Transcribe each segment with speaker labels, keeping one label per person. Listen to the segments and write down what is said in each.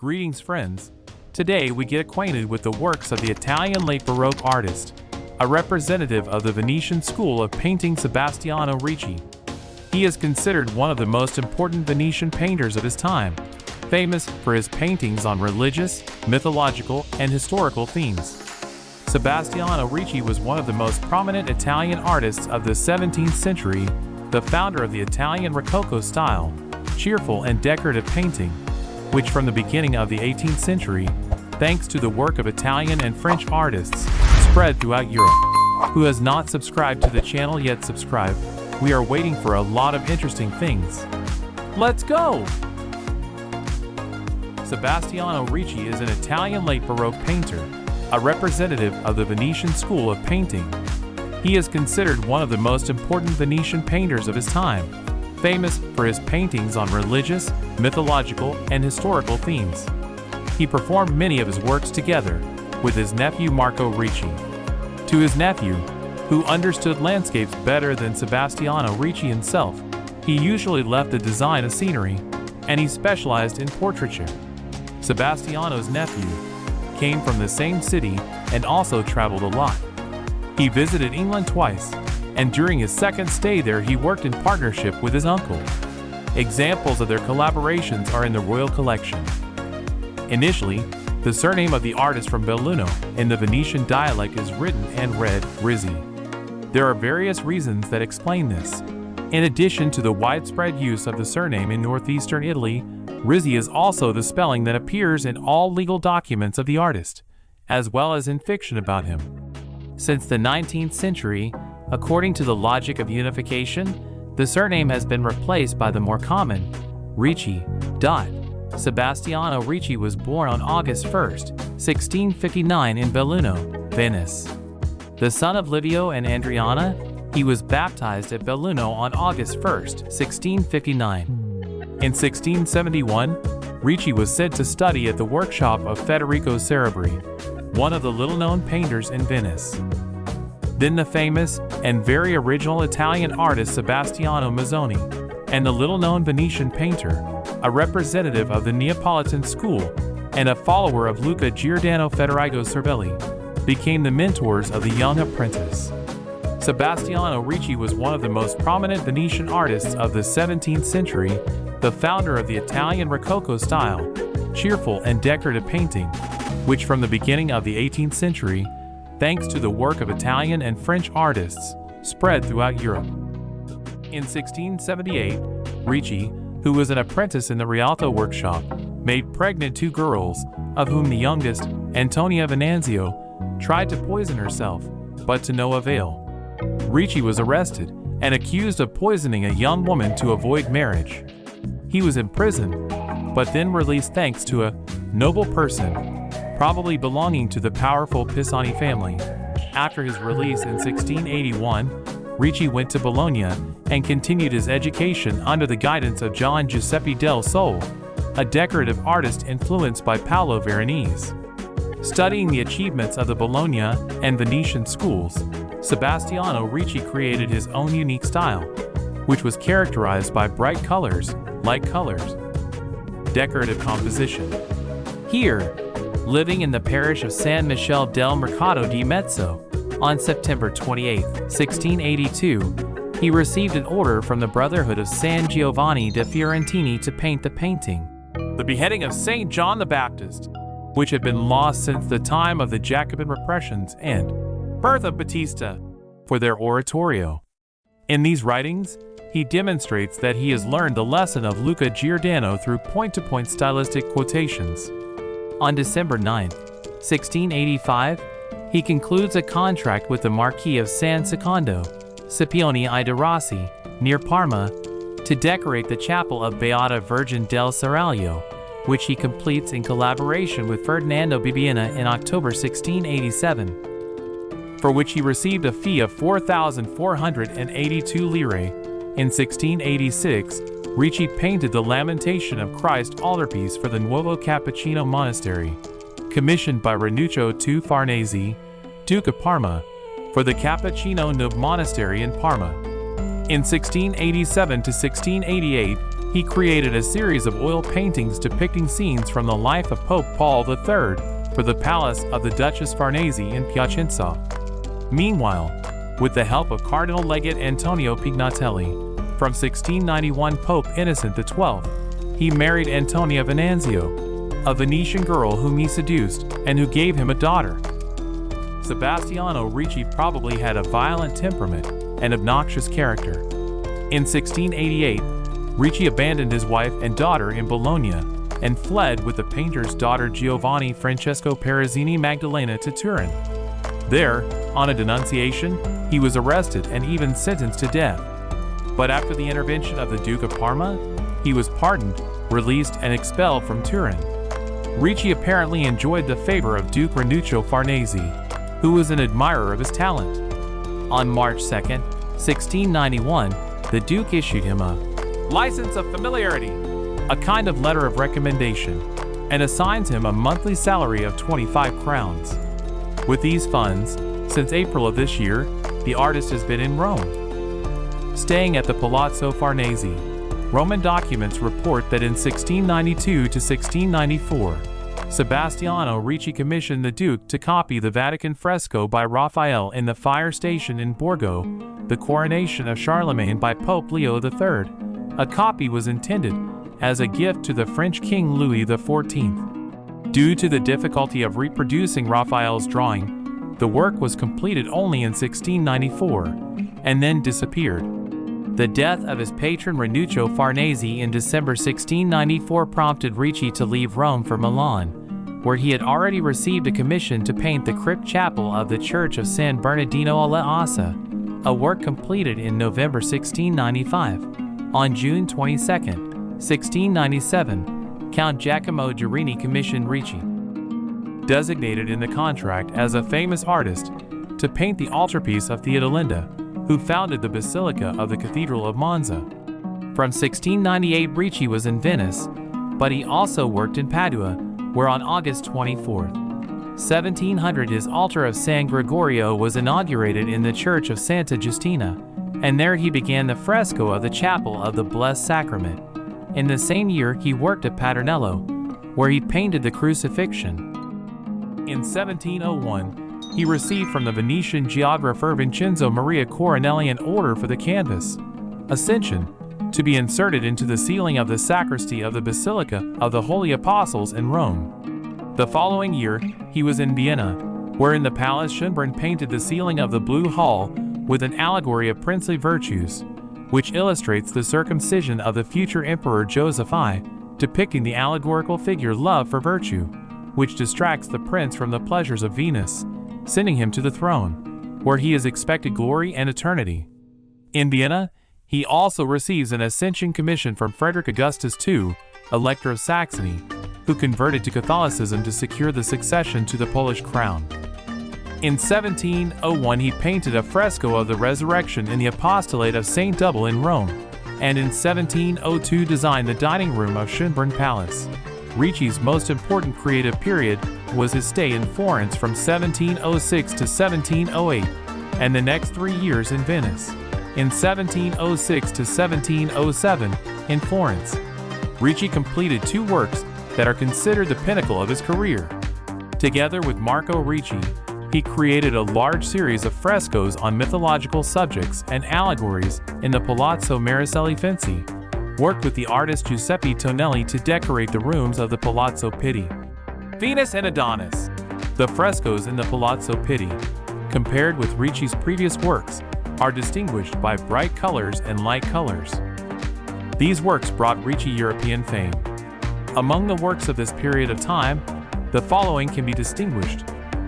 Speaker 1: Greetings friends. Today we get acquainted with the works of the Italian late Baroque artist, a representative of the Venetian school of painting, Sebastiano Ricci. He is considered one of the most important Venetian painters of his time, famous for his paintings on religious, mythological, and historical themes. Sebastiano Ricci was one of the most prominent Italian artists of the 17th century, the founder of the Italian Rococo style, cheerful and decorative painting, which from the beginning of the 18th century, thanks to the work of Italian and French artists, spread throughout Europe. Who has not subscribed to the channel yet, subscribe. We are waiting for a lot of interesting things. Let's go! Sebastiano Ricci is an Italian late Baroque painter, a representative of the Venetian school of painting. He is considered one of the most important Venetian painters of his time, famous for his paintings on religious, mythological, and historical themes. He performed many of his works together with his nephew Marco Ricci. To his nephew, who understood landscapes better than Sebastiano Ricci himself, he usually left the design of scenery, and he specialized in portraiture. Sebastiano's nephew came from the same city and also traveled a lot. He visited England twice, and during his second stay there he worked in partnership with his uncle. Examples of their collaborations are in the Royal Collection. Initially, the surname of the artist from Belluno in the Venetian dialect is written and read Rizzi. There are various reasons that explain this. In addition to the widespread use of the surname in northeastern Italy, Rizzi is also the spelling that appears in all legal documents of the artist, as well as in fiction about him. Since the 19th century, according to the logic of unification, the surname has been replaced by the more common Ricci. Sebastiano Ricci was born on August 1, 1659 in Belluno, Venice. The son of Livio and Andriana, he was baptized at Belluno on August 1, 1659. In 1671, Ricci was sent to study at the workshop of Federico Cerebri, one of the little-known painters in Venice. Then the famous and very original Italian artist Sebastiano Mazzoni, and the little-known Venetian painter, a representative of the Neapolitan school and a follower of Luca Giordano Federico Cervelli, became the mentors of the young apprentice. Sebastiano Ricci was one of the most prominent Venetian artists of the 17th century, the founder of the Italian Rococo style, cheerful and decorative painting, which from the beginning of the 18th century, thanks to the work of Italian and French artists, spread throughout Europe. In 1678, Ricci, who was an apprentice in the Rialto workshop, made pregnant two girls, of whom the youngest, Antonia Venanzio, tried to poison herself, but to no avail. Ricci was arrested and accused of poisoning a young woman to avoid marriage. He was imprisoned, but then released thanks to a noble person, probably belonging to the powerful Pisani family. After his release in 1681, Ricci went to Bologna and continued his education under the guidance of Gian Giuseppe del Sole, a decorative artist influenced by Paolo Veronese. Studying the achievements of the Bologna and Venetian schools, Sebastiano Ricci created his own unique style, which was characterized by bright colors, light colors, decorative composition. Here, living in the parish of San Michele del Mercato di Mezzo, on September 28, 1682, he received an order from the Brotherhood of San Giovanni de Fiorentini to paint the painting, The Beheading of St. John the Baptist, which had been lost since the time of the Jacobin repressions, and Birth of Battista, for their oratorio. In these writings, he demonstrates that he has learned the lesson of Luca Giordano through point-to-point stylistic quotations. On December 9, 1685, he concludes a contract with the Marquis of San Secondo, Scipione I de Rossi, near Parma, to decorate the chapel of Beata Virgin del Seraglio, which he completes in collaboration with Ferdinando Bibbiena in October 1687, for which he received a fee of 4,482 lire. In 1686, Ricci painted the Lamentation of Christ altarpiece for the Nuovo Cappuccino Monastery, commissioned by Ranuccio II Farnese, Duke of Parma, for the Cappuccino Nub Monastery in Parma. In 1687 to 1688, He created a series of oil paintings depicting scenes from the life of Pope Paul III for the palace of the Duchess Farnese in Piacenza. Meanwhile, with the help of Cardinal Legate Antonio Pignatelli, from 1691 Pope Innocent XII, he married Antonia Venanzio, a Venetian girl whom he seduced and who gave him a daughter. Sebastiano Ricci probably had a violent temperament and obnoxious character. In 1688, Ricci abandoned his wife and daughter in Bologna and fled with the painter's daughter Giovanni Francesco Perezzini Magdalena to Turin. There, on a denunciation, he was arrested and even sentenced to death. But after the intervention of the Duke of Parma, he was pardoned, released, and expelled from Turin. Ricci apparently enjoyed the favor of Duke Ranuccio Farnese, who was an admirer of his talent. On March 2, 1691, the Duke issued him a license of familiarity, a kind of letter of recommendation, and assigns him a monthly salary of 25 crowns. With these funds, since April of this year, the artist has been in Rome, staying at the Palazzo Farnese. Roman documents report that in 1692 to 1694, Sebastiano Ricci commissioned the Duke to copy the Vatican fresco by Raphael in the fire station in Borgo, the coronation of Charlemagne by Pope Leo III. A copy was intended as a gift to the French King Louis XIV. Due to the difficulty of reproducing Raphael's drawing, the work was completed only in 1694, and then disappeared. The death of his patron Ranuccio Farnese in December 1694 prompted Ricci to leave Rome for Milan, where he had already received a commission to paint the crypt chapel of the Church of San Bernardino alle Ossa, a work completed in November 1695. On June 22, 1697, Count Giacomo Guerini commissioned Ricci, designated in the contract as a famous artist, to paint the altarpiece of Theodolinda, who founded the Basilica of the Cathedral of Monza. From 1698, Ricci was in Venice, but he also worked in Padua, where on August 24, 1700, his altar of San Gregorio was inaugurated in the Church of Santa Giustina, and there he began the fresco of the Chapel of the Blessed Sacrament. In the same year, he worked at Paternello, where he painted the Crucifixion. In 1701, he received from the Venetian geographer Vincenzo Maria Coronelli an order for the canvas Ascension to be inserted into the ceiling of the sacristy of the Basilica of the Holy Apostles in Rome. The following year, he was in Vienna, where in the Palace Schönbrunn painted the ceiling of the Blue Hall with an allegory of princely virtues, which illustrates the circumcision of the future Emperor Joseph I, depicting the allegorical figure Love for Virtue, which distracts the prince from the pleasures of Venus, sending him to the throne, where he is expected glory and eternity. In Vienna, he also receives an Ascension commission from Frederick Augustus II, Elector of Saxony, who converted to Catholicism to secure the succession to the Polish crown. In 1701, he painted a fresco of the Resurrection in the Apostolate of St. Double in Rome, and in 1702 designed the dining room of Schönbrunn Palace. Ricci's most important creative period was his stay in Florence from 1706 to 1708, and the next 3 years in Venice. In 1706 to 1707, in Florence, Ricci completed 2 works that are considered the pinnacle of his career. Together with Marco Ricci, he created a large series of frescoes on mythological subjects and allegories in the Palazzo Maricelli Fenci, worked with the artist Giuseppe Tonelli to decorate the rooms of the Palazzo Pitti. Venus and Adonis. The frescoes in the Palazzo Pitti, compared with Ricci's previous works, are distinguished by bright colors and light colors. These works brought Ricci European fame. Among the works of this period of time, the following can be distinguished.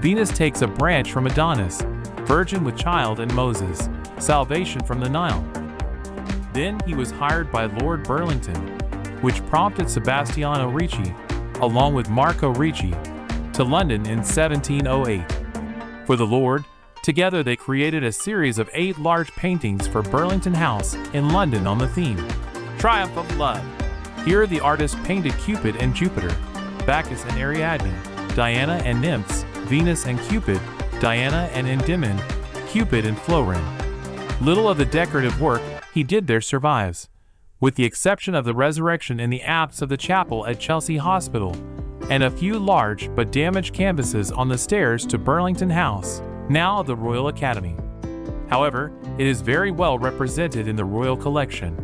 Speaker 1: Venus takes a branch from Adonis, Virgin with Child and Moses, Salvation from the Nile. Then he was hired by Lord Burlington, which prompted Sebastiano Ricci, along with Marco Ricci, to London in 1708. For the Lord, together they created a series of 8 large paintings for Burlington House in London on the theme, Triumph of Love. Here the artist painted Cupid and Jupiter, Bacchus and Ariadne, Diana and Nymphs, Venus and Cupid, Diana and Endymion, Cupid and Florin. Little of the decorative work he did there survives, with the exception of the Resurrection in the apse of the chapel at Chelsea Hospital, and a few large but damaged canvases on the stairs to Burlington House, now the Royal Academy. However, it is very well represented in the Royal Collection.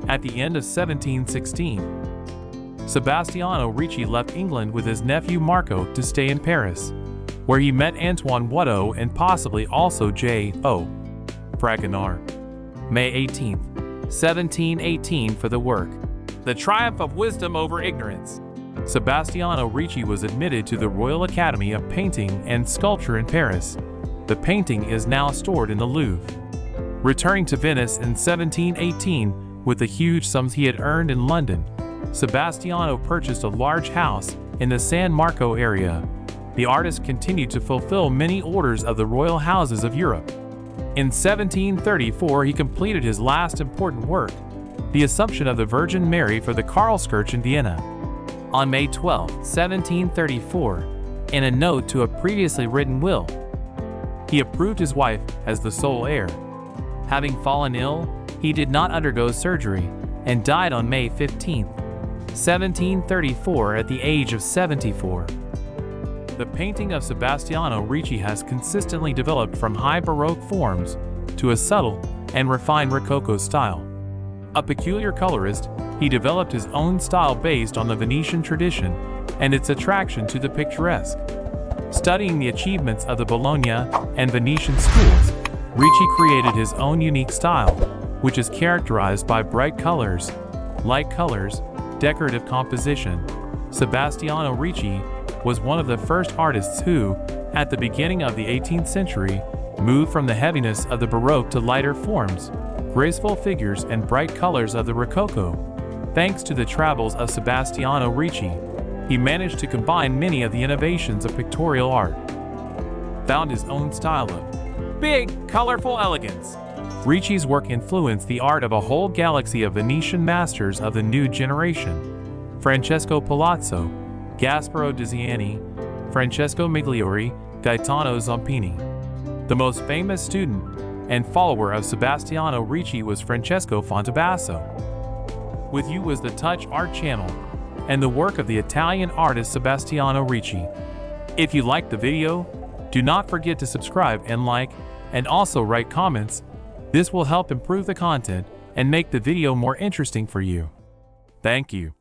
Speaker 1: At the end of 1716, Sebastiano Ricci left England with his nephew Marco to stay in Paris, where he met Antoine Watteau and possibly also J.O. Fragonard. May 18, 1718 for the work, The Triumph of Wisdom over Ignorance. Sebastiano Ricci was admitted to the Royal Academy of Painting and Sculpture in Paris. The painting is now stored in the Louvre. Returning to Venice in 1718 with the huge sums he had earned in London, Sebastiano purchased a large house in the San Marco area. The artist continued to fulfill many orders of the royal houses of Europe. In 1734 he completed his last important work, the Assumption of the Virgin Mary for the Karlskirche in Vienna. On May 12, 1734, in a note to a previously written will, he approved his wife as the sole heir. Having fallen ill, he did not undergo surgery and died on May 15, 1734 at the age of 74. The painting of Sebastiano Ricci has consistently developed from high Baroque forms to a subtle and refined Rococo style. A peculiar colorist, he developed his own style based on the Venetian tradition and its attraction to the picturesque. Studying the achievements of the Bologna and Venetian schools, Ricci created his own unique style, which is characterized by bright colors, light colors, decorative composition. Sebastiano Ricci was one of the first artists who, at the beginning of the 18th century, moved from the heaviness of the Baroque to lighter forms, graceful figures and bright colors of the Rococo. Thanks to the travels of Sebastiano Ricci, he managed to combine many of the innovations of pictorial art. Found his own style of big, colorful elegance. Ricci's work influenced the art of a whole galaxy of Venetian masters of the new generation: Francesco Palazzo, Gasparo Diziani, Francesco Migliori, Gaetano Zampini. The most famous student and follower of Sebastiano Ricci was Francesco Fontebasso. With you was the Touch Art channel and the work of the Italian artist Sebastiano Ricci. If you liked the video, do not forget to subscribe and like, and also write comments. This will help improve the content and make the video more interesting for you. Thank you.